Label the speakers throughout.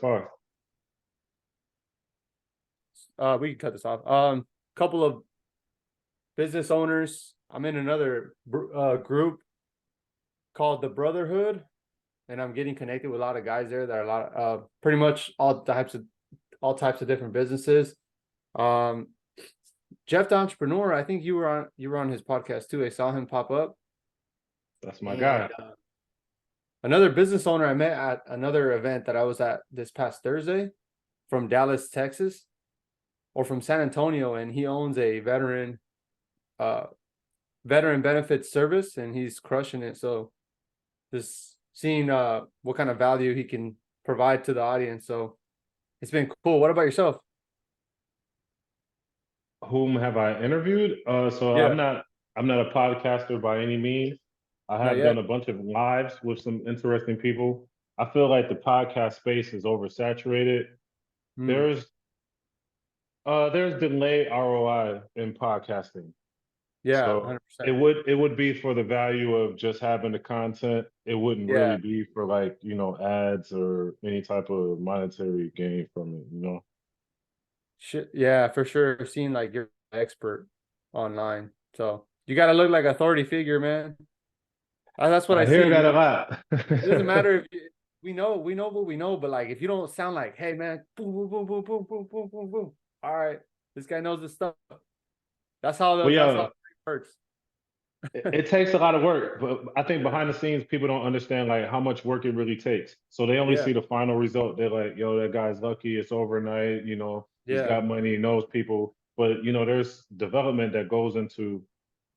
Speaker 1: far?
Speaker 2: We can cut this off. Couple of business owners. I'm in another group called the Brotherhood, and I'm getting connected with a lot of guys there that are pretty much all types of different businesses. Jeff the Entrepreneur, I think you were on his podcast too. I saw him pop up.
Speaker 1: That's my guy.
Speaker 2: Another business owner I met at another event that I was at this past Thursday from Dallas, Texas, or from San Antonio, and he owns a veteran benefits service, and he's crushing it. So just seeing what kind of value he can provide to the audience. So it's been cool. What about yourself?
Speaker 1: Whom have I interviewed? So
Speaker 2: Yeah,
Speaker 1: I'm not a podcaster by any means. I
Speaker 2: not
Speaker 1: have done
Speaker 2: yet.
Speaker 1: a bunch of lives with some interesting people. I feel like the podcast space is oversaturated.
Speaker 2: Hmm.
Speaker 1: There's delayed ROI in podcasting.
Speaker 2: Yeah,
Speaker 1: So
Speaker 2: 100%.
Speaker 1: it would be for the value of just having the content. It wouldn't really
Speaker 2: Yeah.
Speaker 1: be for like, ads or any type of monetary gain from it, you know.
Speaker 2: Shit. Yeah, for sure. Seeing like you're an expert online. So you got to look like authority figure, man. That's what I
Speaker 1: I hear
Speaker 2: see.
Speaker 1: that a lot.
Speaker 2: It doesn't matter if we know what we know, but like if you don't sound like, hey man, boom, boom, boom, boom, boom, boom, boom, boom, boom. All right, this guy knows this stuff.
Speaker 1: Well,
Speaker 2: That's how
Speaker 1: yeah,
Speaker 2: it works.
Speaker 1: it takes a lot of work, but I think
Speaker 2: Yeah,
Speaker 1: behind the scenes, people don't understand like how much work it really takes. So they only
Speaker 2: yeah,
Speaker 1: see the final result. They're like, yo, that guy's lucky. It's overnight. He's
Speaker 2: yeah.
Speaker 1: got money, he knows people. But there's development that goes into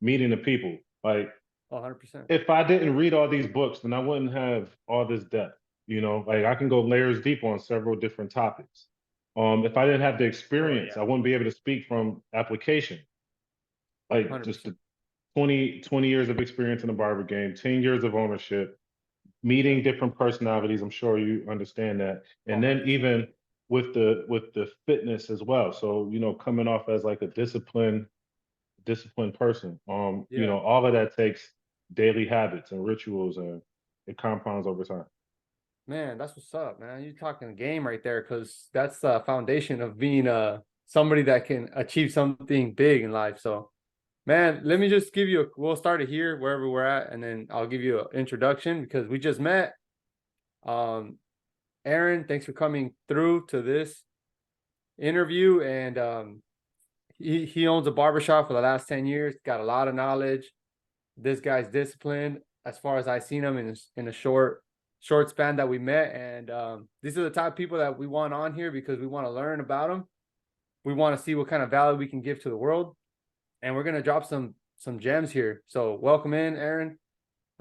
Speaker 1: meeting the people. Like
Speaker 2: 100%.
Speaker 1: if I didn't read all these books, then I wouldn't have all this depth. Like I can go layers deep on several different topics. If I didn't have the
Speaker 2: Oh
Speaker 1: experience,
Speaker 2: yeah,
Speaker 1: I wouldn't be able to speak from application. Like just
Speaker 2: 100%.
Speaker 1: the 20 years of experience in the barber game, 10 years of ownership,
Speaker 2: Yeah,
Speaker 1: meeting different personalities. I'm sure you understand that.
Speaker 2: oh,
Speaker 1: And then
Speaker 2: 100%.
Speaker 1: even with the fitness as well. So, coming off as like a disciplined person.
Speaker 2: Yeah,
Speaker 1: All of that takes daily habits and rituals, and it compounds over time.
Speaker 2: man, that's what's up, man. You're talking game right there, because that's the foundation of being somebody that can achieve something big in life. So man, let me just give you we'll start it here wherever we're at, and then I'll give you an introduction because we just met. Um, Aaron, thanks for coming through to this interview. And he owns a barbershop for the last 10 years, got a lot of knowledge. This guy's disciplined as far as I've seen him in a short span that we met. And these are the type of people that we want on here because we want to learn about them. We want to see what kind of value we can give to the world. And we're gonna drop some gems here. So welcome in, Aaron.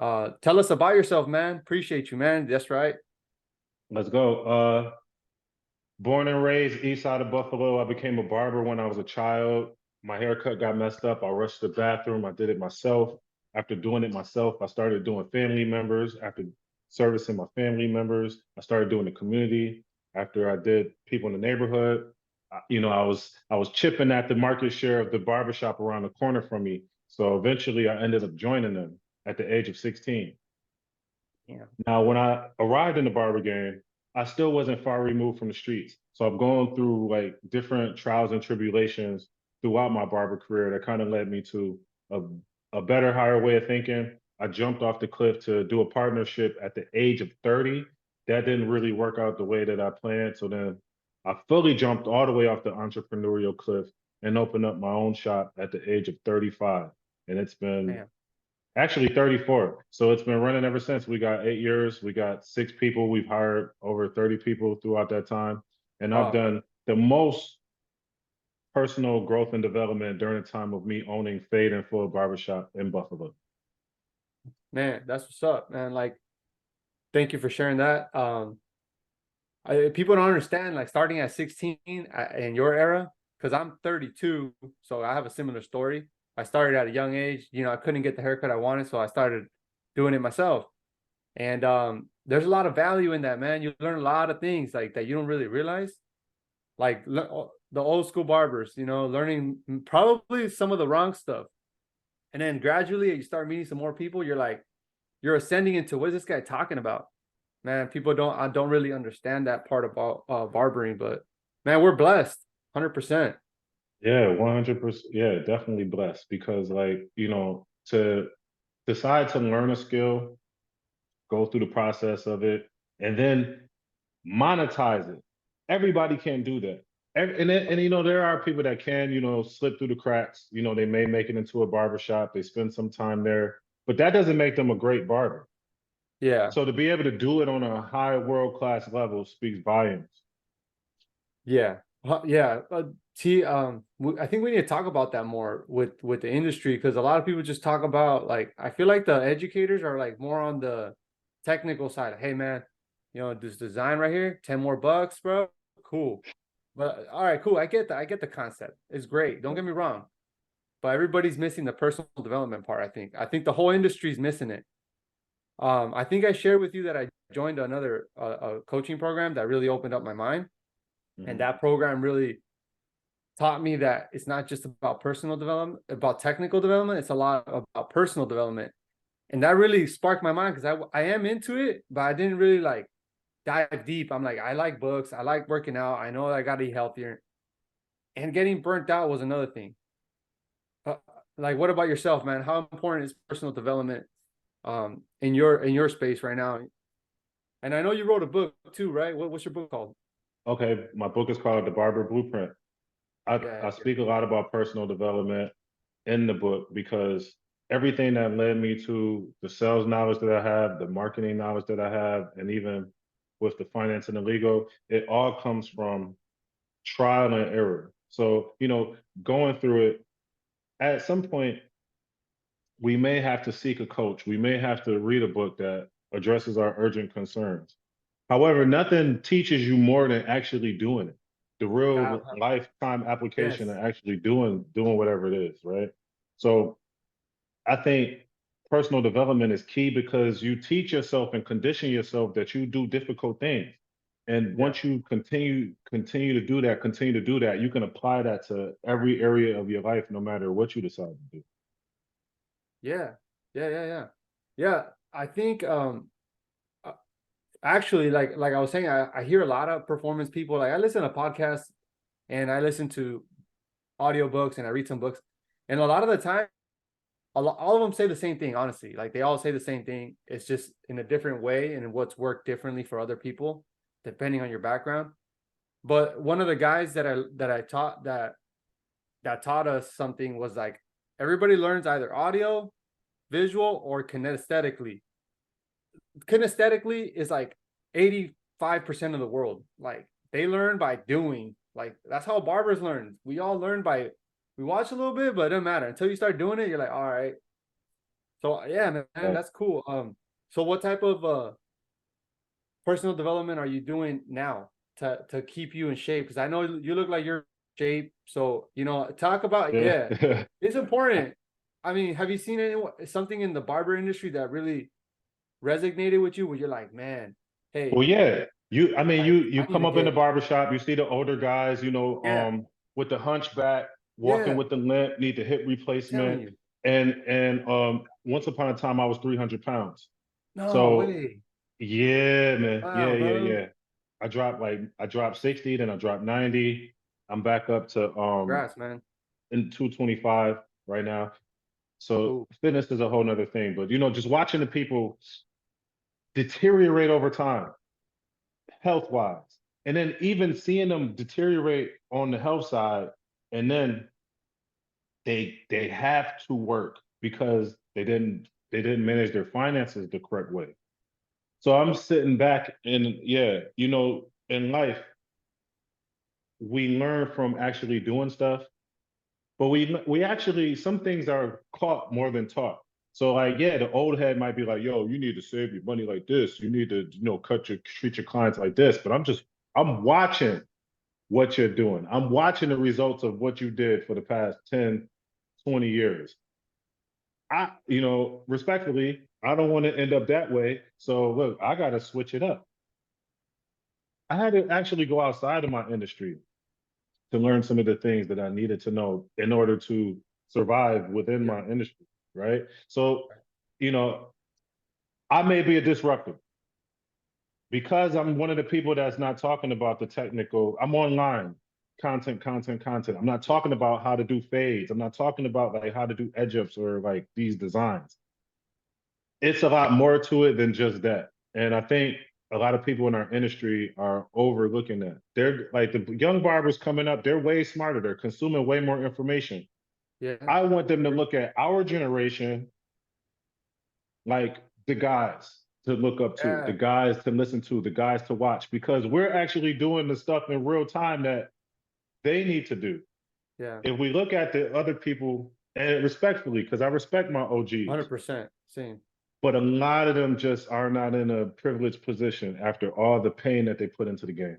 Speaker 2: Tell us about yourself, man. Appreciate you, man. That's right.
Speaker 1: Let's go. Born and raised east side of Buffalo. I became a barber when I was a child. My haircut got messed up. I rushed to the bathroom. I did it myself. After doing it myself, I started doing family members. After servicing my family members, I started doing the community. After I did people in the neighborhood, I was chipping at the market share of the barbershop around the corner from me. So eventually, I ended up joining them at the age of 16.
Speaker 2: Yeah.
Speaker 1: Now, when I arrived in the barber game, I still wasn't far removed from the streets. So I've gone through like different trials and tribulations throughout my barber career that kind of led me to a, a better, higher way of thinking. I jumped off the cliff to do a partnership at the age of 30. That didn't really work out the way that I planned. So then I fully jumped all the way off the entrepreneurial cliff and opened up my own shop at the age of 35. And it's been
Speaker 2: Man.
Speaker 1: actually 34. So it's been running ever since. We got 8 years. We got 6 people. We've hired over 30 people throughout that time. And I've
Speaker 2: Oh
Speaker 1: done the most personal growth and development during the time of me owning Fade and Full Barbershop in Buffalo.
Speaker 2: man, that's what's up, man. Like, thank you for sharing that. People don't understand like starting at 16 in your era, because I'm 32, so I have a similar story. I started at a young age. I couldn't get the haircut I wanted, so I started doing it myself. And there's a lot of value in that, man. You learn a lot of things like that you don't really realize. Like the old school barbers, learning probably some of the wrong stuff. And then gradually you start meeting some more people. You're ascending into, what is this guy talking about? man, people don't really understand that part about barbering, but man, we're blessed, 100%.
Speaker 1: Yeah, 100%. Yeah, definitely blessed because like, to decide to learn a skill, go through the process of it, and then monetize it. Everybody can't do that. And there are people that can, slip through the cracks. They may make it into a barber shop, they spend some time there, but that doesn't make them a great barber.
Speaker 2: Yeah,
Speaker 1: So to be able to do it on a high world-class level speaks volumes.
Speaker 2: yeah, yeah. I think we need to talk about that more with the industry because a lot of people just talk about like I feel like the educators are like more on the technical side. Hey, man, this design right here, $10 more, bro. Cool. But all right, cool. I get that. I get the concept. It's great. Don't get me wrong. But everybody's missing the personal development part, I think. I think the whole industry's missing it. I think I shared with you that I joined another coaching program that really opened up my mind. And
Speaker 1: Mhm.
Speaker 2: that program really taught me that it's not just about personal development, about technical development. It's a lot about personal development. And that really sparked my mind because I am into it, but I didn't really like dive deep. I'm like, I like books. I like working out. I know I got to eat healthier. And getting burnt out was another thing. Uh, like, what about yourself, man? How important is personal development in your space right now? And I know you wrote a book too, right? What's your book called?
Speaker 1: Okay, my book is called The Barber Blueprint. I
Speaker 2: Yeah,
Speaker 1: speak a lot about personal development in the book because everything that led me to the sales knowledge that I have, the marketing knowledge that I have, and even with the finance and the legal, it all comes from trial and error. So, going through it, at some point, we may have to seek a coach. We may have to read a book that addresses our urgent concerns. However, nothing teaches you more than actually doing it. The real
Speaker 2: that,
Speaker 1: lifetime application
Speaker 2: yes,
Speaker 1: of actually doing whatever it is, right? So I think personal development is key because you teach yourself and condition yourself that you do difficult things. And
Speaker 2: yeah,
Speaker 1: once you continue to do that, you can apply that to every area of your life, no matter what you decide to do.
Speaker 2: yeah, yeah. Yeah, I think uh, actually like I was saying, I hear a lot of performance people. Like I listen to podcasts and I listen to audiobooks and I read some books. And a lot of the time, all of them say the same thing, honestly. Like they all say the same thing. It's just in a different way and what's worked differently for other people, depending on your background. But one of the guys that I taught that taught us something was like everybody learns either audio, visual, or kinesthetically. Kinesthetically is like 85% of the world. Like they learn by doing. Like that's how barbers learn. We all learn by we watch a little bit, but it doesn't matter. Until you start doing it, you're like, all right. So yeah, man,
Speaker 1: Uh,
Speaker 2: that's cool. So what type of personal development are you doing now to keep you in shape? Because I know you look like you're in shape. So talk about yeah,
Speaker 1: yeah.
Speaker 2: it's important. I mean, have you seen something in the barber industry that really resonated with you? Where you're like, man,
Speaker 1: Well,
Speaker 2: hey,
Speaker 1: yeah. I mean,
Speaker 2: like
Speaker 1: you
Speaker 2: I need
Speaker 1: come
Speaker 2: to
Speaker 1: up in the
Speaker 2: get
Speaker 1: barbershop, you see the older guys,
Speaker 2: yeah,
Speaker 1: with the hunchback, walking
Speaker 2: yeah.
Speaker 1: with the limp, need the hip
Speaker 2: Telling
Speaker 1: replacement.
Speaker 2: you,
Speaker 1: And once upon a time I was 300 pounds.
Speaker 2: no
Speaker 1: So
Speaker 2: way.
Speaker 1: yeah, man.
Speaker 2: Wow,
Speaker 1: Yeah, yeah,
Speaker 2: bro.
Speaker 1: yeah. I dropped 60, then I dropped 90. I'm back up to
Speaker 2: Congrats, man.
Speaker 1: in 225 right now. So
Speaker 2: Cool.
Speaker 1: fitness is a whole nother thing. But just watching the people deteriorate over time health wise. And then even seeing them deteriorate on the health side, and then they have to work because they didn't manage their finances the correct way. So I'm sitting back and yeah, in life, we learn from actually doing stuff, but we actually some things are caught more than taught. So like, yeah, the old head might be like, yo, you need to save your money like this. You need to, treat your clients like this. But I'm watching what you're doing. I'm watching the results of what you did for the past 10, 20 years. Respectfully, I don't want to end up that way. So look, I got to switch it up. I had to actually go outside of my industry to learn some of the things that I needed to know in order to survive within
Speaker 2: Yeah.
Speaker 1: my industry. Right. So, you know, I may be a disruptor. because I'm one of the people that's not talking about the technical. I'm online, content. I'm not talking about how to do fades. I'm not talking about like how to do edge ups or like these designs. It's a lot more to it than just that. And I think a lot of people in our industry are overlooking that. They're like the young barbers coming up, they're way smarter. They're consuming way more information.
Speaker 2: Yeah.
Speaker 1: I want
Speaker 2: I
Speaker 1: them to
Speaker 2: agree.
Speaker 1: look at our generation like the guys to look up to, the
Speaker 2: Yeah.
Speaker 1: guys to listen to, the guys to watch, because we're actually doing the stuff in real time that they need to do.
Speaker 2: Yeah.
Speaker 1: If we look at the other people, and respectfully, because I respect my OGs,
Speaker 2: 100%. Same.
Speaker 1: but a lot of them just are not in a privileged position after all the pain that they put into the game.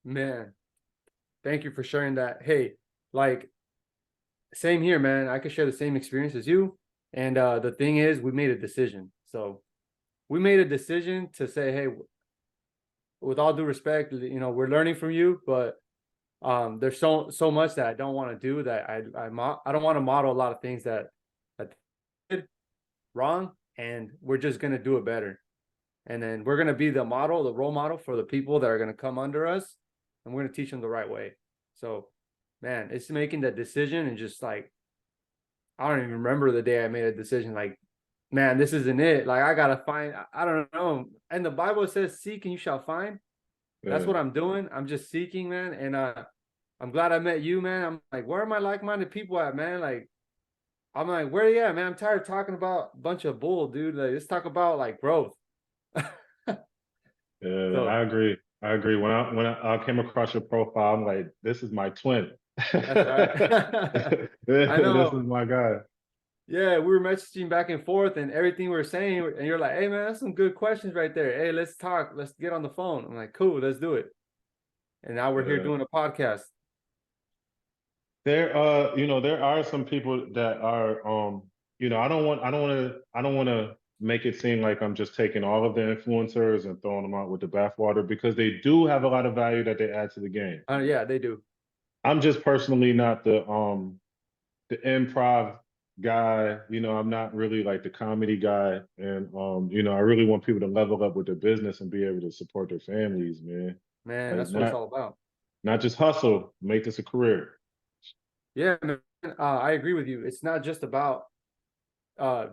Speaker 2: Man, thank you for sharing that. Hey, like, same here, man. I could share the same experience as you. And the thing is, we made a decision. So we made a decision to say, hey, with all due respect, we're learning from you, but there's so much that I don't want to do, that I don't want to model a lot of things that did wrong, and we're just gonna do it better. And then we're gonna be the model, the role model for the people that are gonna come under us, and we're gonna teach them the right way. So, man, it's making that decision, and just like, I don't even remember the day I made a decision. Like, man, this isn't it. Like, I gotta find. I don't know. And the Bible says, "Seek and you shall find." That's
Speaker 1: Yeah.
Speaker 2: what I'm doing. I'm just seeking, man. And I'm glad I met you, man. I'm like, where are my like-minded people at, man? Like, I'm like, where are you at, man? I'm tired of talking about a bunch of bull, dude. Like, let's talk about like growth.
Speaker 1: Yeah,
Speaker 2: So
Speaker 1: I agree. I agree. When I came across your profile, I'm like, this is my twin.
Speaker 2: that's right. I
Speaker 1: This is
Speaker 2: know.
Speaker 1: my guy.
Speaker 2: Yeah, we were messaging back and forth and everything we were saying, and you're like, hey man, that's some good questions right there. Hey, let's talk. Let's get on the phone. I'm like, cool, let's do it. And now we're here
Speaker 1: Yeah.
Speaker 2: doing a podcast.
Speaker 1: There are some people that are, I don't want to make it seem like I'm just taking all of the influencers and throwing them out with the bathwater, because they do have a lot of value that they add to the game.
Speaker 2: Yeah, they do.
Speaker 1: I'm just personally not the improv guy. I'm not really like the comedy guy, and I really want people to level up with their business and be able to support their families, man.
Speaker 2: Man,
Speaker 1: Like
Speaker 2: that's what it's
Speaker 1: not
Speaker 2: all about.
Speaker 1: not just hustle, make this a career.
Speaker 2: Yeah, man, I agree with you. It's not just about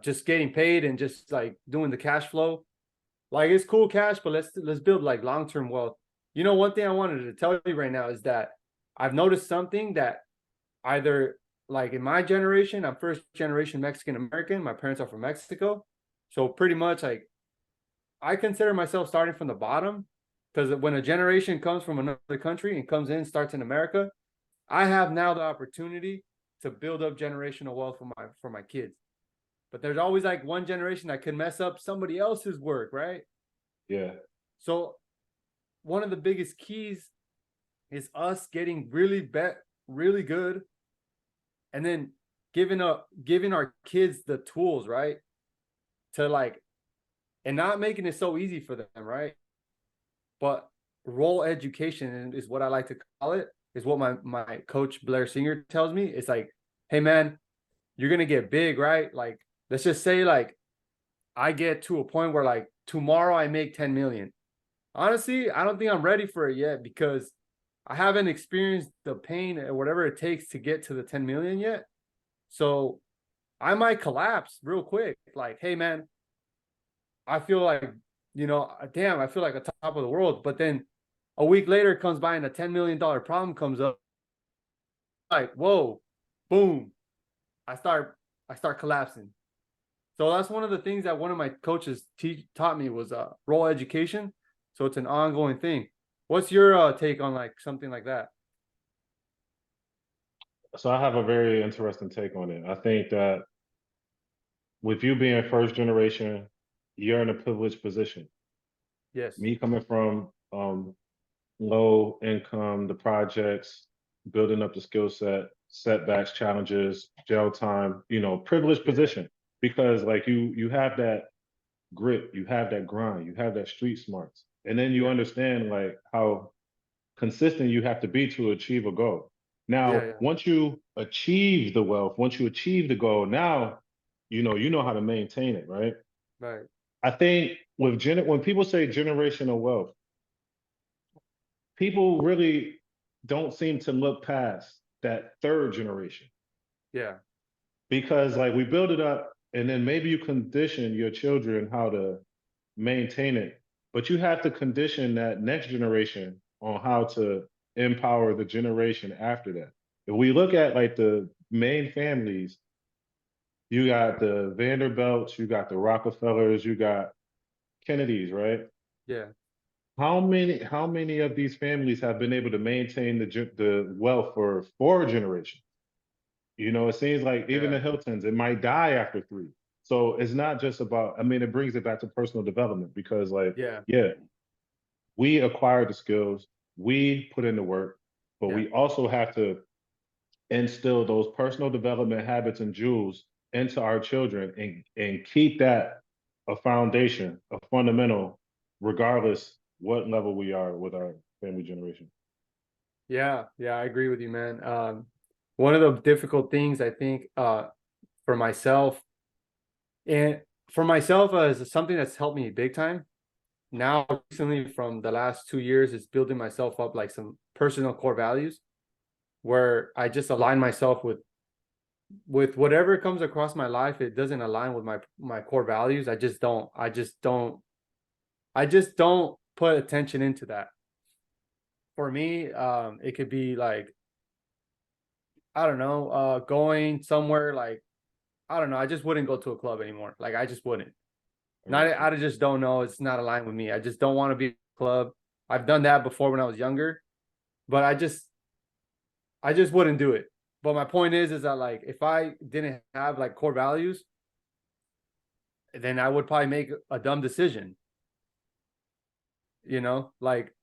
Speaker 2: just getting paid and just like doing the cash flow. Like, it's cool cash, but let's build like long-term wealth. One thing I wanted to tell you right now is that I've noticed something that, either like in my generation, I'm first generation Mexican American. My parents are from Mexico. So pretty much like I consider myself starting from the bottom, because when a generation comes from another country and comes in, starts in America, I have now the opportunity to build up generational wealth for my kids. But there's always like one generation that can mess up somebody else's work, right?
Speaker 1: Yeah,
Speaker 2: So one of the biggest keys is us getting really good, and then giving our kids the tools, right? To like, and not making it so easy for them, right? But role education is what I like to call it, is what my coach Blair Singer tells me. It's like, hey man, you're gonna get big, right? Like, let's just say like I get to a point where like tomorrow I make 10 million. Honestly, I don't think I'm ready for it yet, because I haven't experienced the pain or whatever it takes to get to the 10 million yet. So I might collapse real quick. Like, hey man, I feel like, damn, I feel like a top of the world. But then a week later comes by and a $10 million problem comes up. Like, whoa, boom. I start collapsing. So that's one of the things that one of my coaches taught me was role education. So it's an ongoing thing. What's your take on like something like that?
Speaker 1: so I have a very interesting take on it. I think that with you being first generation, you're in a privileged position.
Speaker 2: Yes.
Speaker 1: Me coming from low income, the projects, building up the skill set, setbacks, challenges, jail time, privileged
Speaker 2: Yeah.
Speaker 1: position, because like you have that grit, you have that grind, you have that street smarts. And then you
Speaker 2: Yeah.
Speaker 1: understand like how consistent you have to be to achieve a goal.
Speaker 2: Yeah.
Speaker 1: Now,
Speaker 2: Yeah.
Speaker 1: once you achieve the wealth, once you achieve the goal, now you know how to maintain it, right?
Speaker 2: Right.
Speaker 1: I think when people say generational wealth, people really don't seem to look past that third generation
Speaker 2: Yeah.
Speaker 1: because like we build it up and then maybe you condition your children how to maintain it, but you have to condition that next generation on how to empower the generation after that. If we look at like the main families, you got the Vanderbilts, you got the Rockefellers, you got Kennedys, right?
Speaker 2: Yeah.
Speaker 1: How many of these families have been able to maintain the wealth for four generations? You know, it seems like even
Speaker 2: Yeah.
Speaker 1: the Hiltons, it might die after three. So it's not just about, I mean, it brings it back to personal development because, like,
Speaker 2: Yeah.
Speaker 1: yeah, we acquire the skills, we put in the work, but
Speaker 2: Yeah.
Speaker 1: we also have to instill those personal development habits and jewels into our children and keep that a foundation, a fundamental, regardless what level we are with our family generation.
Speaker 2: Yeah. Yeah. I agree with you, man. One of the difficult things I think for myself and for myself is something that's helped me big time. Now, recently, from the last 2 years, is building myself up like some personal core values where I just align myself with whatever comes across my life. It doesn't align with my core values. I just don't put attention into that. For me, it could be like, I don't know, going somewhere like, I don't know, I just wouldn't go to a club anymore. Like I just wouldn't.
Speaker 1: I
Speaker 2: Not
Speaker 1: got you.
Speaker 2: I just don't know. It's not aligned with me. I just don't want to be in a club. I've done that before when I was younger, but I just wouldn't do it. But my point is that like if I didn't have like core values, then I would probably make a dumb decision. Like,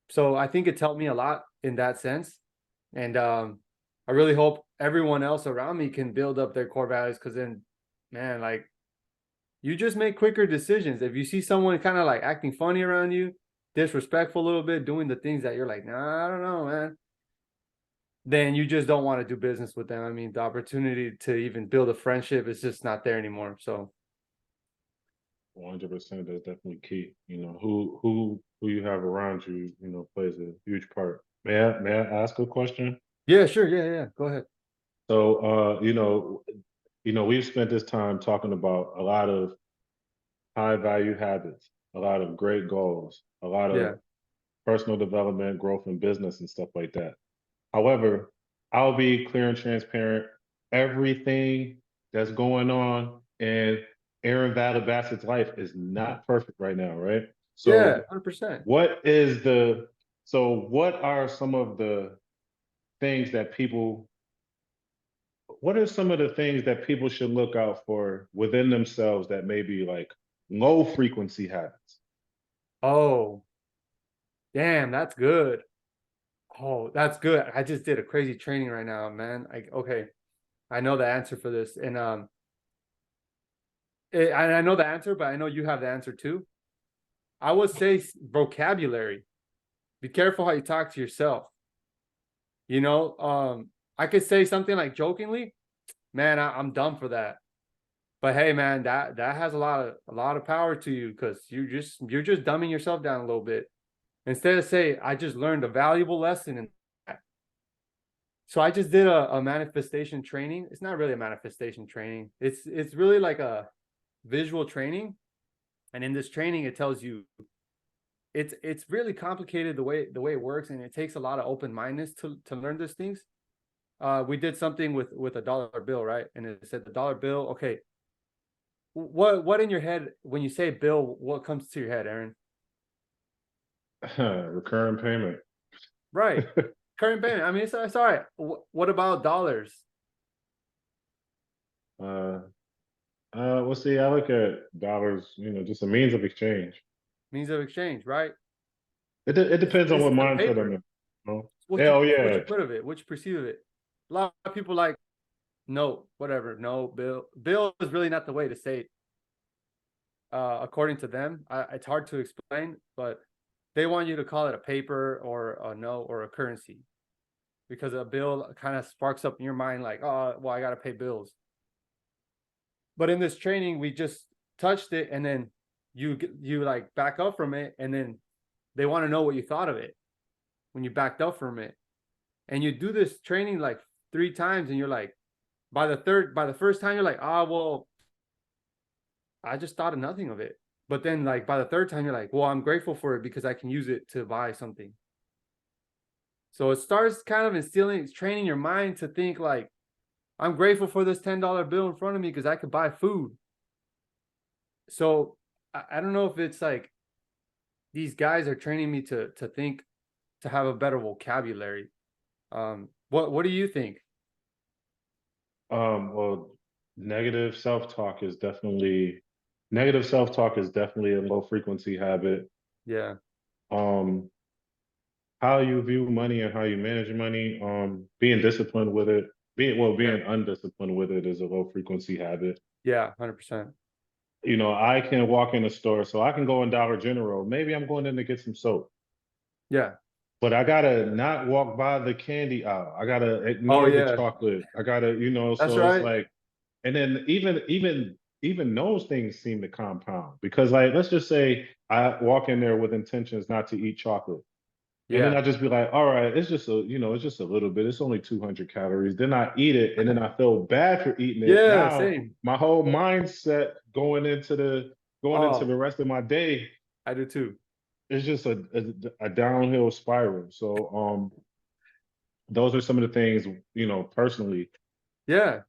Speaker 2: so I think it's helped me a lot in that sense. And I really hope everyone else around me can build up their core values because then, man, like you just make quicker decisions. If you see someone kind of like acting funny around you, disrespectful a little bit, doing the things that you're like, nah, I don't know, man, then you just don't want to do business with them. I mean, the opportunity to even build a friendship is just not there anymore. So
Speaker 1: 100%. That's definitely key. You know, who you have around you, plays a huge part. May I ask a question?
Speaker 2: yeah, sure, yeah, go ahead.
Speaker 1: So, we've spent this time talking about a lot of high value habits, a lot of great goals, a lot of
Speaker 2: Yeah,
Speaker 1: personal development, growth in business, and stuff like that. However, I'll be clear and transparent. Everything that's going on in Aaron Bassett's life is not perfect right now, right?
Speaker 2: yeah,
Speaker 1: So,
Speaker 2: 100%.
Speaker 1: what is the what are some of the things that people what are some of the things that people should look out for within themselves that may be like low frequency habits?
Speaker 2: Oh, damn, that's good. Oh, that's good. I just did a crazy training right now, man. Okay, I know the answer for this, and I know the answer, but I know you have the answer too. I would say vocabulary. Be careful how you talk to yourself. You know, I could say something like jokingly, "Man, I'm dumb for that." But hey, man, that has a lot of power to you because you're just dumbing yourself down a little bit. Instead of say, "I just learned a valuable lesson," and so I just did a manifestation training. It's not really a manifestation training. It's really like a visual training. And in this training, it tells you it's really complicated the way it works, and it takes a lot of open mindedness to learn these things. We did something with a dollar bill, right? And it said the dollar bill. Okay, what in your head when you say bill? What comes to your head, Aaron?
Speaker 1: Recurring payment.
Speaker 2: Right, current payment. I mean, it's all right. What about dollars?
Speaker 1: uh, well, see, I look at dollars, just a means of exchange.
Speaker 2: Means of exchange, right?
Speaker 1: It
Speaker 2: It's
Speaker 1: depends on
Speaker 2: it's
Speaker 1: what
Speaker 2: the
Speaker 1: mindset I'm
Speaker 2: paper.
Speaker 1: in.
Speaker 2: What
Speaker 1: Yeah,
Speaker 2: you
Speaker 1: oh
Speaker 2: what
Speaker 1: yeah.
Speaker 2: you put of it, what you perceive of it. A lot of people like no, whatever, no bill. Bill is really not the way to say it. According to them, it's hard to explain, but they want you to call it a paper or a note or a currency because a bill kind of sparks up in your mind like, oh, well, I got to pay bills. But in this training, we just touched it, and then you like back up from it, and then they want to know what you thought of it when you backed up from it. And you do this training like 3 times, and you're like, by the first time, you're like, well, I just thought of nothing of it. But then, like, by the third time, you're like, well, I'm grateful for it because I can use it to buy something. So it starts kind of training your mind to think like, I'm grateful for this $10 bill in front of me because I could buy food. So I don't know if it's like these guys are training me to think, to have a better vocabulary. What do you think?
Speaker 1: Well, negative self-talk is definitely a low frequency habit.
Speaker 2: Yeah.
Speaker 1: Um, how you view money and how you manage money, being disciplined with it, being undisciplined with it is a low frequency habit.
Speaker 2: Yeah, 100%.
Speaker 1: I can walk in a store, so I can go in Dollar General. Maybe I'm going in to get some soap,
Speaker 2: Yeah.
Speaker 1: but I gotta not walk by the candy aisle. I gotta
Speaker 2: Oh
Speaker 1: ignore the
Speaker 2: yeah.
Speaker 1: chocolate. I gotta,
Speaker 2: That's
Speaker 1: so it's
Speaker 2: right.
Speaker 1: like, and then even those things seem to compound because, like, let's just say I walk in there with intentions not to eat chocolate. And then
Speaker 2: Yeah.
Speaker 1: I just be like, all right, it's just a little bit. It's only 200 calories. Then I eat it, and then I feel bad for eating it.
Speaker 2: Yeah,
Speaker 1: Now
Speaker 2: same.
Speaker 1: my whole mindset going into the
Speaker 2: Oh,
Speaker 1: rest of my day
Speaker 2: I do too.
Speaker 1: is just a downhill spiral. So those are some of the things, personally.
Speaker 2: Yeah.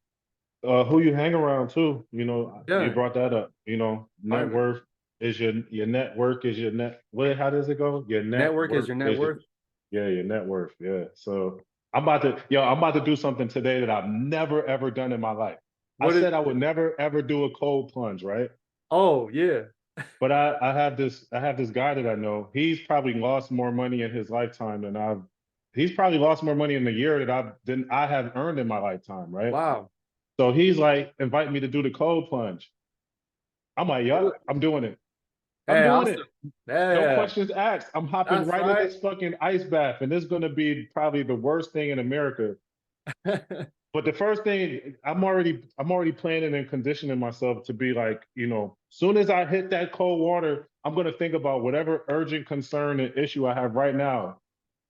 Speaker 1: Who you hang around too, you
Speaker 2: Yeah.
Speaker 1: brought that up. Net
Speaker 2: Environment.
Speaker 1: worth is your network is your net. What? How does it go? Your net
Speaker 2: Network is
Speaker 1: worth
Speaker 2: your net
Speaker 1: is your
Speaker 2: worth.
Speaker 1: Yeah, your net worth. Yeah. So I'm about to do something today that I've never ever done in my life. I
Speaker 2: What is
Speaker 1: said I would never ever do a cold plunge, right?
Speaker 2: Oh yeah.
Speaker 1: But I have this guy that I know. He's probably lost more money in his lifetime than I've. He's probably lost more money in the year than I have earned in my lifetime, right?
Speaker 2: Wow.
Speaker 1: So he's like, invite me to do the cold plunge. I'm like, yeah, I'm doing it. I'm
Speaker 2: Hey,
Speaker 1: doing
Speaker 2: awesome.
Speaker 1: it. No
Speaker 2: Yeah,
Speaker 1: questions asked. I'm hopping
Speaker 2: that's
Speaker 1: right in
Speaker 2: right.
Speaker 1: this fucking ice bath, and this is gonna be probably the worst thing in America. But the first thing, I'm already planning and conditioning myself to be like, soon as I hit that cold water, I'm gonna think about whatever urgent concern and issue I have right now.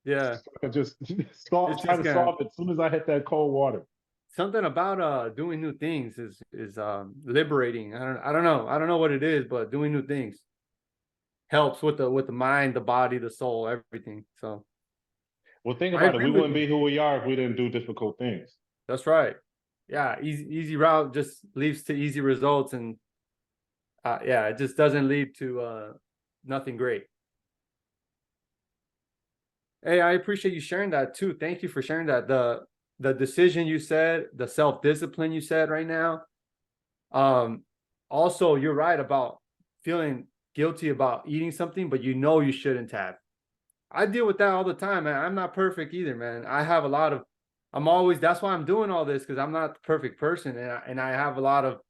Speaker 2: Yeah.
Speaker 1: And just
Speaker 2: It's
Speaker 1: try
Speaker 2: just
Speaker 1: to
Speaker 2: gonna
Speaker 1: solve it as soon as I hit that cold water.
Speaker 2: something about doing new things is liberating. I don't know what it is, but doing new things helps with the mind, the body, the soul, everything. So
Speaker 1: Well, think
Speaker 2: I
Speaker 1: about it.
Speaker 2: agree
Speaker 1: We
Speaker 2: with
Speaker 1: wouldn't
Speaker 2: you.
Speaker 1: be who we are if we didn't do difficult things.
Speaker 2: That's right. Yeah, easy route just leads to easy results, and yeah, it just doesn't lead to nothing great. Hey, I appreciate you sharing that too. Thank you for sharing that. The decision you said, the self-discipline you said right now. Um, Also, you're right about feeling guilty about eating something, but you shouldn't have. I deal with that all the time, man. I'm not perfect either, man. That's why I'm doing all this, because I'm not the perfect person, and I have a lot of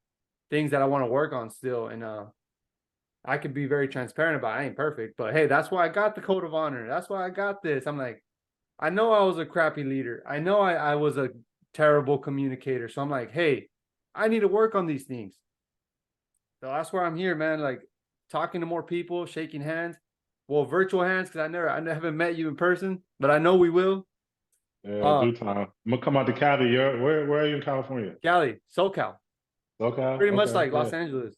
Speaker 2: things that I want to work on still. And I could be very transparent about I ain't perfect, but hey, that's why I got the code of honor. That's why I got this. I'm like, I know I was a crappy leader. I know I was a terrible communicator. So I'm like, hey, I need to work on these things. So that's where I'm here, man. Like talking to more people, shaking hands. Well, virtual hands, because I haven't met you in person, but I know we will.
Speaker 1: Yeah,
Speaker 2: Uh
Speaker 1: due time. I'm gonna come out to Cali. Where are you in California?
Speaker 2: Cali, SoCal.
Speaker 1: Okay,
Speaker 2: Pretty much
Speaker 1: okay,
Speaker 2: like
Speaker 1: yeah,
Speaker 2: Los Angeles.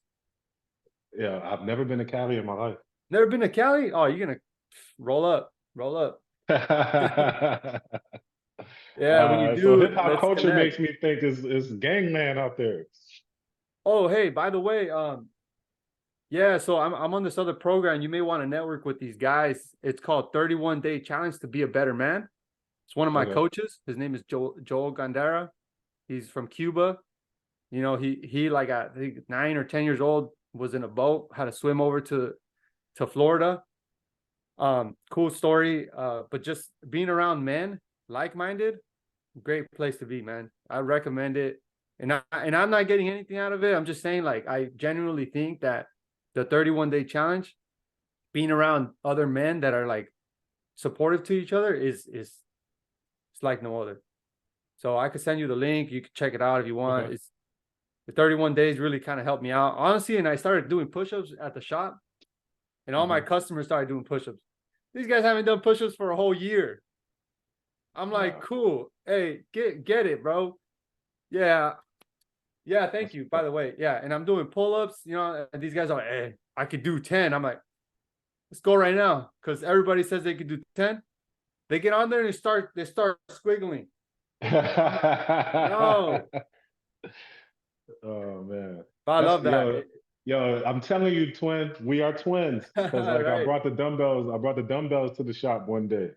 Speaker 1: yeah. I've never been to Cali in my life.
Speaker 2: Never been to Cali? Oh, you're gonna roll up. Roll up. Yeah, when you
Speaker 1: So
Speaker 2: do,
Speaker 1: hip hop
Speaker 2: let's
Speaker 1: culture
Speaker 2: connect.
Speaker 1: makes me think it's gangland out there.
Speaker 2: Oh, hey, by the way, yeah, so I'm on this other program. You may want to network with these guys. It's called 31 Day Challenge to Be a Better Man. It's one of my
Speaker 1: Okay.
Speaker 2: coaches. His name is Joel Gandara. He's from Cuba. He like I think 9 or 10 years old, was in a boat, had to swim over to Florida. Cool story. But just being around men like-minded, great place to be, man. I recommend it. And I'm not getting anything out of it. I'm just saying, like, I genuinely think that the 31 day challenge, being around other men that are like supportive to each other, is it's like no other. So I could send you the link. You can check it out if you want.
Speaker 1: Okay.
Speaker 2: the 31 days really kind of helped me out, honestly. And I started doing push-ups at the shop, and all my customers started doing push-ups. These guys haven't done push-ups for a whole year. I'm like, cool. Hey, get it, bro. Yeah. Yeah, thank you. By the way. Yeah. And I'm doing pull-ups, and these guys are like, hey, I could do 10. I'm like, let's go right now. Because everybody says they could do 10. They get on there and they start squiggling. No.
Speaker 1: Oh man.
Speaker 2: But I
Speaker 1: That's
Speaker 2: love that.
Speaker 1: yo, I'm telling you, twin, we are twins. Because like
Speaker 2: Right.
Speaker 1: I brought the dumbbells to the shop one day.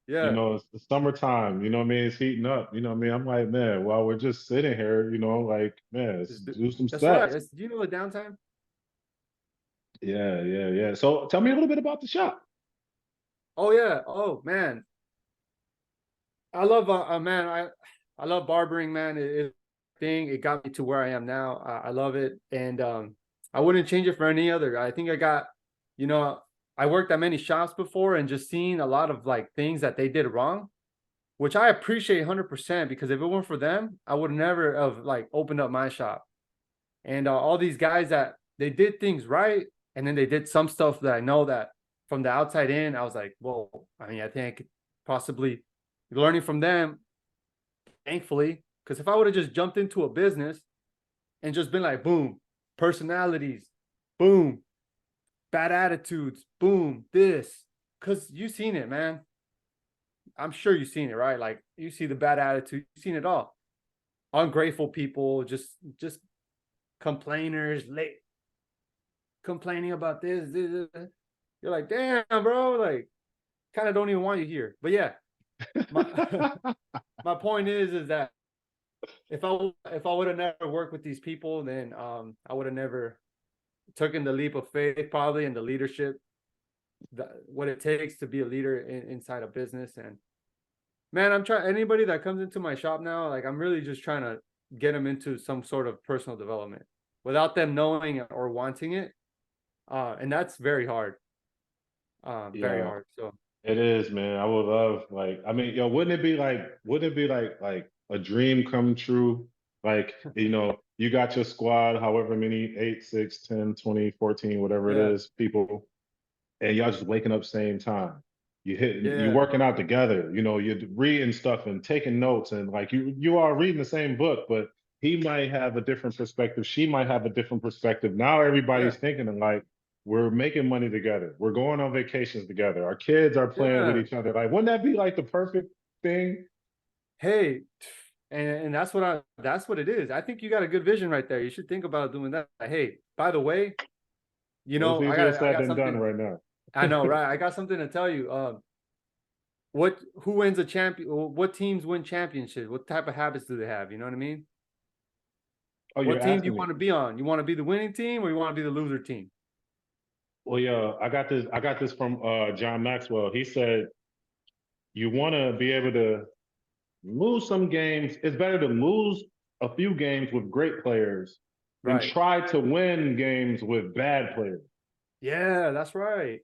Speaker 2: Yeah.
Speaker 1: It's the summertime, you know what I mean? It's heating up, you know what I mean? I'm like, man, well, we're just sitting here, like, man, let's do some
Speaker 2: That's right.
Speaker 1: steps.
Speaker 2: Do you know the downtime?
Speaker 1: Yeah, yeah, yeah. So tell me a little bit about the shop.
Speaker 2: Oh yeah. Oh man. I love man, I love barbering, man. It got me to where I am now. I love it. And I wouldn't change it for any other. I think you know, I worked at many shops before and just seen a lot of like things that they did wrong, which I appreciate 100%, because if it weren't for them, I would never have like opened up my shop. And all these guys that they did things right, and then they did some stuff that I know that from the outside in, I was like, well, I mean, I think I could possibly learning from them, thankfully, because if I would have just jumped into a business and just been like, boom, personalities, boom, bad attitudes, boom, this, because you've seen it, man. I'm sure you've seen it, right? Like you see the bad attitude, you've seen it all. Ungrateful people, just complainers, late complaining about this. You're like, damn, bro, like kind of don't even want you here. But yeah, my my point is that if I would have never worked with these people, then I would have never taken the leap of faith, probably, in the leadership, what it takes to be a leader inside a business. And man, I'm trying, anybody that comes into my shop now, like I'm really just trying to get them into some sort of personal development without them knowing or wanting it. And that's very hard. Very
Speaker 1: Yeah,
Speaker 2: hard. So
Speaker 1: it is, man. I would love, like, I mean, wouldn't it be like a dream come true? Like, you got your squad, however many, 8, 6, 10, 20, 14, whatever it
Speaker 2: yeah,
Speaker 1: is, people, and y'all just waking up same time. You
Speaker 2: yeah,
Speaker 1: working out together, you're reading stuff and taking notes, and like you are reading the same book, but he might have a different perspective, she might have a different perspective. Now
Speaker 2: yeah,
Speaker 1: everybody's thinking and like, we're making money together. We're going on vacations together. Our kids are playing with
Speaker 2: yeah.
Speaker 1: each other. Like, wouldn't that be like the perfect thing?
Speaker 2: Hey, and that's what it is. I think you got a good vision right there. You should think about doing that. Hey, by the way,
Speaker 1: Well, it's
Speaker 2: I
Speaker 1: easier
Speaker 2: got I
Speaker 1: said
Speaker 2: got
Speaker 1: than done
Speaker 2: something.
Speaker 1: right now.
Speaker 2: I know, right? I got something to tell you. Who wins a champion? What teams win championships? What type of habits do they have? You know what I mean?
Speaker 1: Oh,
Speaker 2: What
Speaker 1: you're
Speaker 2: team do you
Speaker 1: asking me.
Speaker 2: want to be on? You want to be the winning team, or you want to be the loser team?
Speaker 1: Well, yeah, I got this from John Maxwell. He said you want to be able to lose some games. It's better to lose a few games with great players than
Speaker 2: Right.
Speaker 1: try to win games with bad players.
Speaker 2: Yeah, that's right.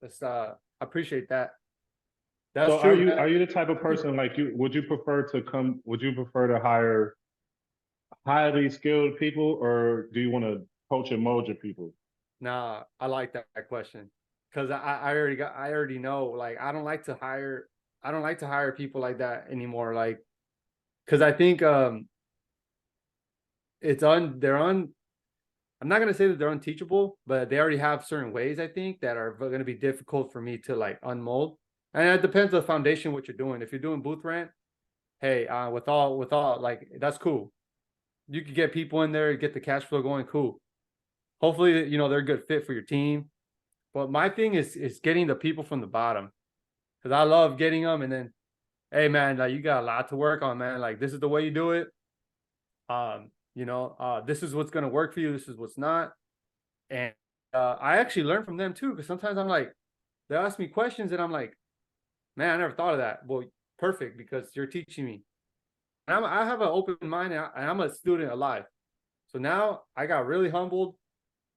Speaker 2: That's I appreciate that. That's
Speaker 1: So
Speaker 2: true,
Speaker 1: are
Speaker 2: man.
Speaker 1: you the type of
Speaker 2: I think
Speaker 1: person like you would you prefer to hire highly skilled people, or do you want to poach and mold your people?
Speaker 2: nah, I like that question. Because I already know, like I don't like to hire people like that anymore. Like, because I think they're on, I'm not gonna say that they're unteachable, but they already have certain ways, I think, that are gonna be difficult for me to like unmold. And it depends on the foundation what you're doing. If you're doing booth rent, hey, with all like that's cool. You could get people in there, get the cash flow going, cool. Hopefully, they're a good fit for your team. But my thing is getting the people from the bottom, because I love getting them, and then, hey man, like you got a lot to work on, man. Like this is the way you do it. This is what's gonna work for you. This is what's not. And I actually learn from them too, because sometimes I'm like, they ask me questions, and I'm like, man, I never thought of that. Well, perfect, because you're teaching me. And I have an open mind, and I'm a student alive. So now I got really humbled.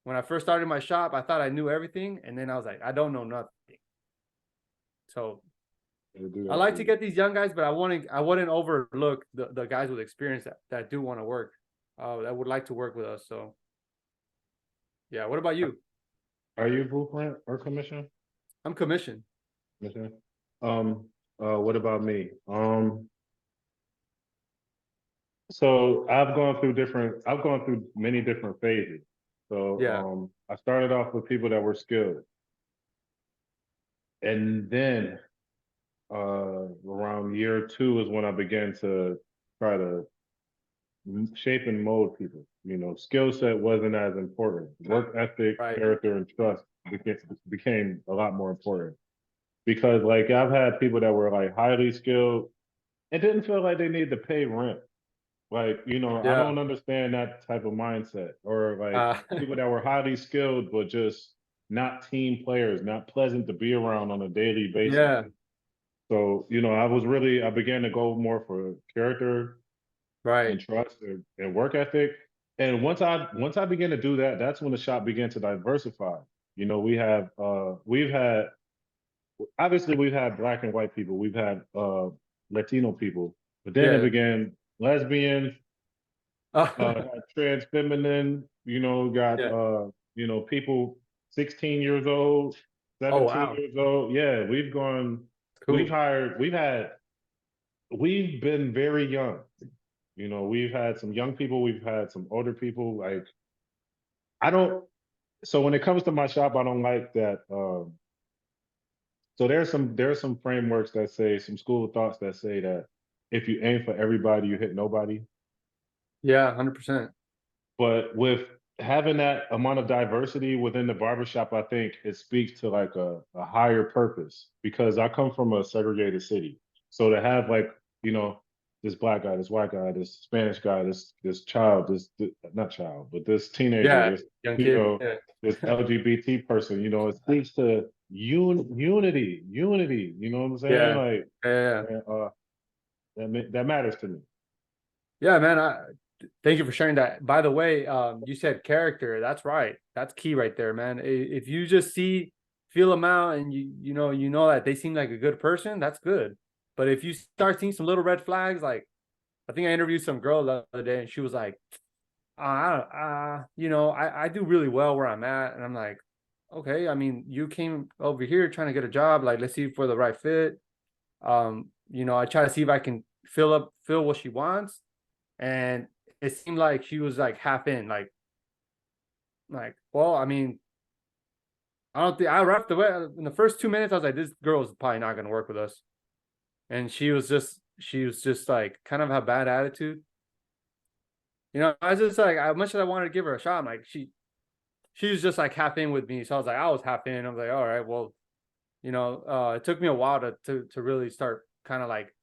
Speaker 2: When I first started my shop, I thought I knew everything, and then I was like, I don't know nothing. So
Speaker 1: It'll do
Speaker 2: I
Speaker 1: that to
Speaker 2: like to
Speaker 1: you.
Speaker 2: get these young guys, but I wouldn't overlook the guys with experience that do want to work. that would like to work with us. So yeah. What about you?
Speaker 1: Are you blueprint or commission?
Speaker 2: I'm commissioned.
Speaker 1: Commission. Um, what about me? So I've gone through many different phases. So
Speaker 2: Yeah.
Speaker 1: I started off with people that were skilled. And then around year two is when I began to try to shape and mold people. You know, skill set wasn't as important. Work ethic,
Speaker 2: Right.
Speaker 1: character, and trust became a lot more important. Because like I've had people that were like highly skilled and didn't feel like they needed to pay rent. Like, you know, I
Speaker 2: Yeah.
Speaker 1: don't understand that type of mindset. Or like
Speaker 2: Uh,
Speaker 1: people that were highly skilled but just not team players, not pleasant to be around on a daily basis.
Speaker 2: yeah.
Speaker 1: So, you know, I began to go more for character and
Speaker 2: Right.
Speaker 1: trust and work ethic. And once I began to do that, that's when the shop began to diversify. You know, we've had obviously we've had black and white people, we've had Latino people, but then it
Speaker 2: Yeah.
Speaker 1: began lesbian,
Speaker 2: Uh,
Speaker 1: trans feminine, you know, got
Speaker 2: yeah.
Speaker 1: you know, people 16 years old,
Speaker 2: Oh
Speaker 1: 17
Speaker 2: wow.
Speaker 1: years old. Yeah,
Speaker 2: Cool.
Speaker 1: we've been very young. You know, we've had some young people, we've had some older people. Like I don't so when it comes to my shop, I don't like that so there's some frameworks that say some school of thoughts that say that if you aim for everybody, you hit nobody.
Speaker 2: Yeah. 100%.
Speaker 1: But with having that amount of diversity within the barbershop, I think it speaks to like a higher purpose because I come from a segregated city. So to have like, you know, this black guy, this white guy, this Spanish guy, this child, this not child, but this teenager,
Speaker 2: Yeah.
Speaker 1: this,
Speaker 2: Young
Speaker 1: you
Speaker 2: kid.
Speaker 1: know,
Speaker 2: Yeah.
Speaker 1: this LGBT person, you know, it speaks to unity, you know what I'm saying?
Speaker 2: Yeah.
Speaker 1: Like,
Speaker 2: Yeah.
Speaker 1: and, that matters to me.
Speaker 2: Yeah, man. Thank you for sharing that. By the way, you said character. That's right. That's key right there, man. If you just feel them out, and you know that they seem like a good person, that's good. But if you start seeing some little red flags, like I think I interviewed some girl the other day, and she was like, I do really well where I'm at," and I'm like, "Okay, I mean, you came over here trying to get a job. Like, let's see if we're the right fit." I try to see if I can fill what she wants, and it seemed like she was like half in, well, I mean, I don't think I wrapped the way in the first 2 minutes. I was like, this girl is probably not going to work with us, and she was just like kind of a bad attitude. I was just like, as much as I wanted to give her a shot, I'm like, she was just like half in with me, so I was half in. I was like, all right, well, it took me a while to really start kind of like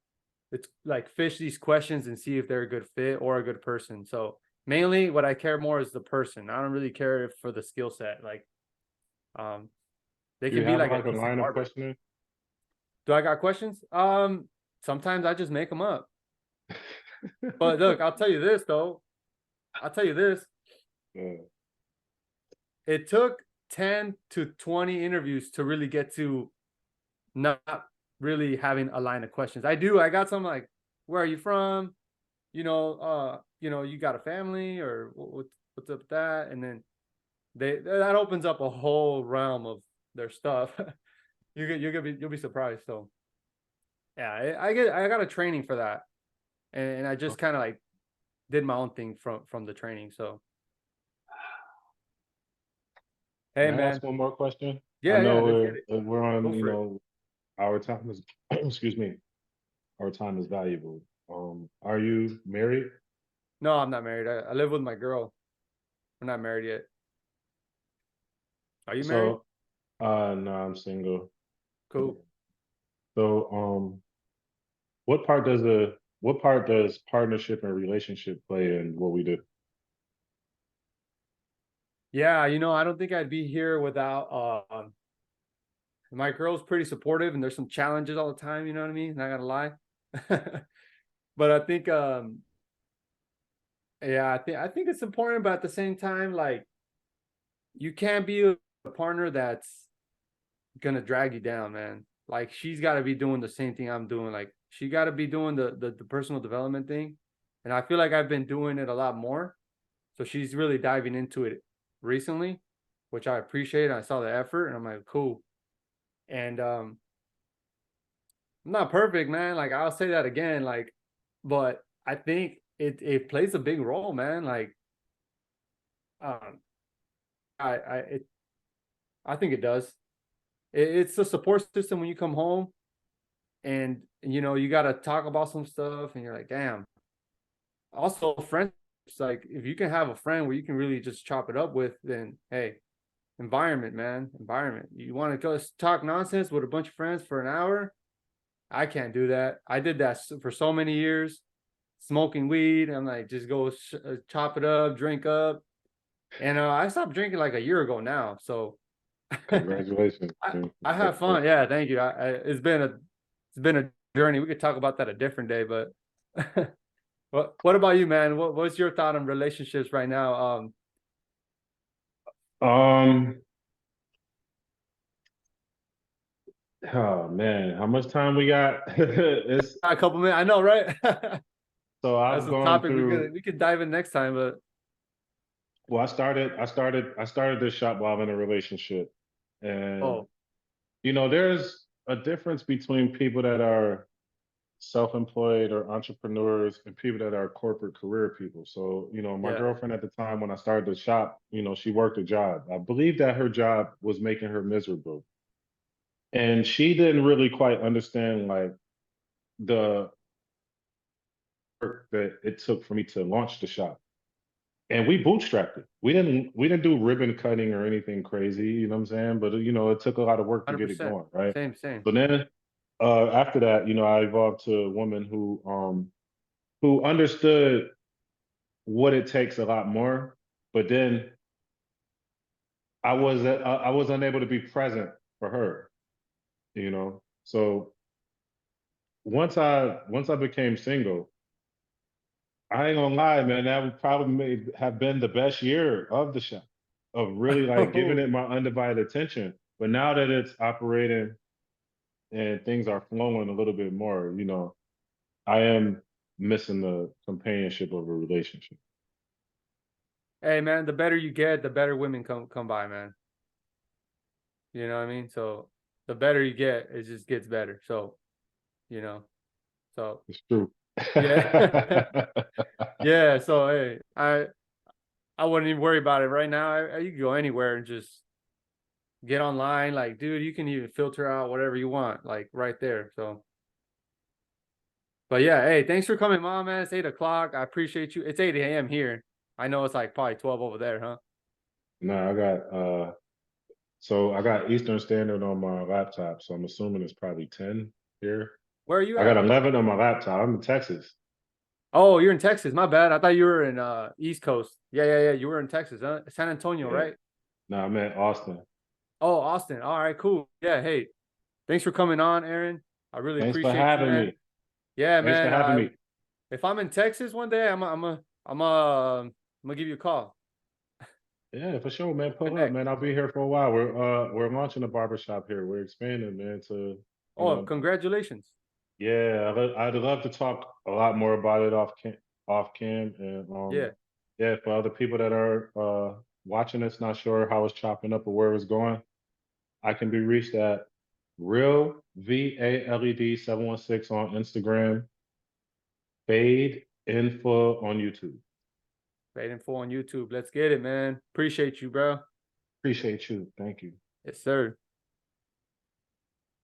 Speaker 2: it's like fish these questions and see if they're a good fit or a good person. So mainly what I care more is the person. I don't really care if for the skill set. Like um they
Speaker 1: Do you
Speaker 2: can be
Speaker 1: have
Speaker 2: like a
Speaker 1: like a
Speaker 2: decent
Speaker 1: line of
Speaker 2: barber.
Speaker 1: questioning?
Speaker 2: Do I got questions? Sometimes I just make them up. But look, I'll tell you this though. I'll tell you this.
Speaker 1: Yeah.
Speaker 2: It took 10 to 20 interviews to really get to not really having a line of questions. I got some like, where are you from? You got a family or what's up with that? And then that opens up a whole realm of their stuff. You'll be surprised. So yeah, I got a training for that, and I just kind of like did my own thing from the training. So hey
Speaker 1: May I ask
Speaker 2: man,
Speaker 1: one more question? I
Speaker 2: yeah,
Speaker 1: know
Speaker 2: let's get it.
Speaker 1: we're on,
Speaker 2: Go
Speaker 1: you
Speaker 2: for it.
Speaker 1: know, our time is excuse me, our time is valuable. Are you married?
Speaker 2: No, I'm not married. I live with my girl. We're not married yet. Are you married?
Speaker 1: So, no, I'm single.
Speaker 2: Cool.
Speaker 1: So, what part does partnership and relationship play in what we do?
Speaker 2: Yeah, I don't think I'd be here without my girl's pretty supportive, and there's some challenges all the time, you know what I mean? Not gonna lie. But I think yeah, I think it's important, but at the same time, like you can't be a partner that's gonna drag you down, man. Like she's gotta be doing the same thing I'm doing. Like she gotta be doing the personal development thing. And I feel like I've been doing it a lot more. So she's really diving into it recently, which I appreciate. I saw the effort and I'm like, cool. And I'm not perfect, man. Like I'll say that again, like, but I think it plays a big role, man. Like um I think it does. It's a support system when you come home and you got to talk about some stuff and you're like, damn. Also, friends, like if you can have a friend where you can really just chop it up with, then hey, environment, man, environment. You want to go talk nonsense with a bunch of friends for an hour? I can't do that. I did that for so many years, smoking weed. I'm like, just go chop it up, drink up. And I stopped drinking like a year ago now. So
Speaker 1: Congratulations.
Speaker 2: I,
Speaker 1: Man.
Speaker 2: I have fun. Yeah, thank you. It's been a journey. We could talk about that a different day, but what about you, man? What's your thought on relationships right now?
Speaker 1: Um, oh man, how much time we got? It's
Speaker 2: A couple minutes. I know, right?
Speaker 1: so
Speaker 2: That's
Speaker 1: I've
Speaker 2: a
Speaker 1: gone
Speaker 2: topic
Speaker 1: through.
Speaker 2: we could dive in next time, but
Speaker 1: Well, I started this shop while I'm in a relationship, and
Speaker 2: oh,
Speaker 1: there's a difference between people that are self-employed or entrepreneurs and people that are corporate career people. So, my
Speaker 2: yeah,
Speaker 1: girlfriend at the time when I started the shop, she worked a job. I believe that her job was making her miserable. And she didn't really quite understand like the work that it took for me to launch the shop. And we bootstrapped it. We didn't do ribbon cutting or anything crazy, you know what I'm saying? But it took a lot of work to get it
Speaker 2: 100%.
Speaker 1: going, right?
Speaker 2: Same.
Speaker 1: So then after that, I evolved to a woman who understood what it takes a lot more. But then I was unable to be present for her, So once I became single, I ain't gonna lie, man, that would probably have been the best year of the show, of really like giving
Speaker 2: Oh,
Speaker 1: it my undivided attention. But now that it's operating and things are flowing a little bit more, I am missing the companionship of a relationship.
Speaker 2: hey, man, the better you get, the better women come by, man. You know what I mean? So the better you get, it just gets better. So you know, so
Speaker 1: It's true.
Speaker 2: yeah, yeah. So hey, I wouldn't even worry about it right now. You can go anywhere and just get online. Like, dude, you can even filter out whatever you want, like right there. So, but yeah, hey, thanks for coming, mom, man. It's 8 o'clock. I appreciate you. It's 8 a.m. here. I know it's like probably 12 over there, huh?
Speaker 1: No, I got Eastern Standard on my laptop, so I'm assuming it's probably 10 here.
Speaker 2: Where are you
Speaker 1: I got
Speaker 2: at?
Speaker 1: 11 on my laptop. I'm in Texas.
Speaker 2: Oh, you're in Texas. My bad. I thought you were in East Coast. Yeah. You were in Texas, huh? San Antonio,
Speaker 1: Yeah.
Speaker 2: right?
Speaker 1: No, I'm in Austin.
Speaker 2: Oh, Austin. All right, cool. Yeah, hey, thanks for coming on, Aaron. I really
Speaker 1: Thanks for
Speaker 2: appreciate you,
Speaker 1: having
Speaker 2: man.
Speaker 1: me.
Speaker 2: Yeah,
Speaker 1: Thanks for
Speaker 2: man.
Speaker 1: having me.
Speaker 2: If I'm in Texas one day, I'm gonna give you a call.
Speaker 1: Yeah, for sure, man. Pull up,
Speaker 2: Connect.
Speaker 1: man. I'll be here for a while. We're launching a barbershop here. We're expanding, man, to, you
Speaker 2: Oh,
Speaker 1: know,
Speaker 2: congratulations.
Speaker 1: yeah, I'd love to talk a lot more about it off cam, and
Speaker 2: Yeah.
Speaker 1: yeah, for other people that are watching this, not sure how it's chopping up or where it's going, I can be reached at Real VALED 716 on Instagram, Fade Info on YouTube.
Speaker 2: Paid in full on YouTube. Let's get it, man. Appreciate you, bro.
Speaker 1: Appreciate you. Thank you.
Speaker 2: Yes, sir.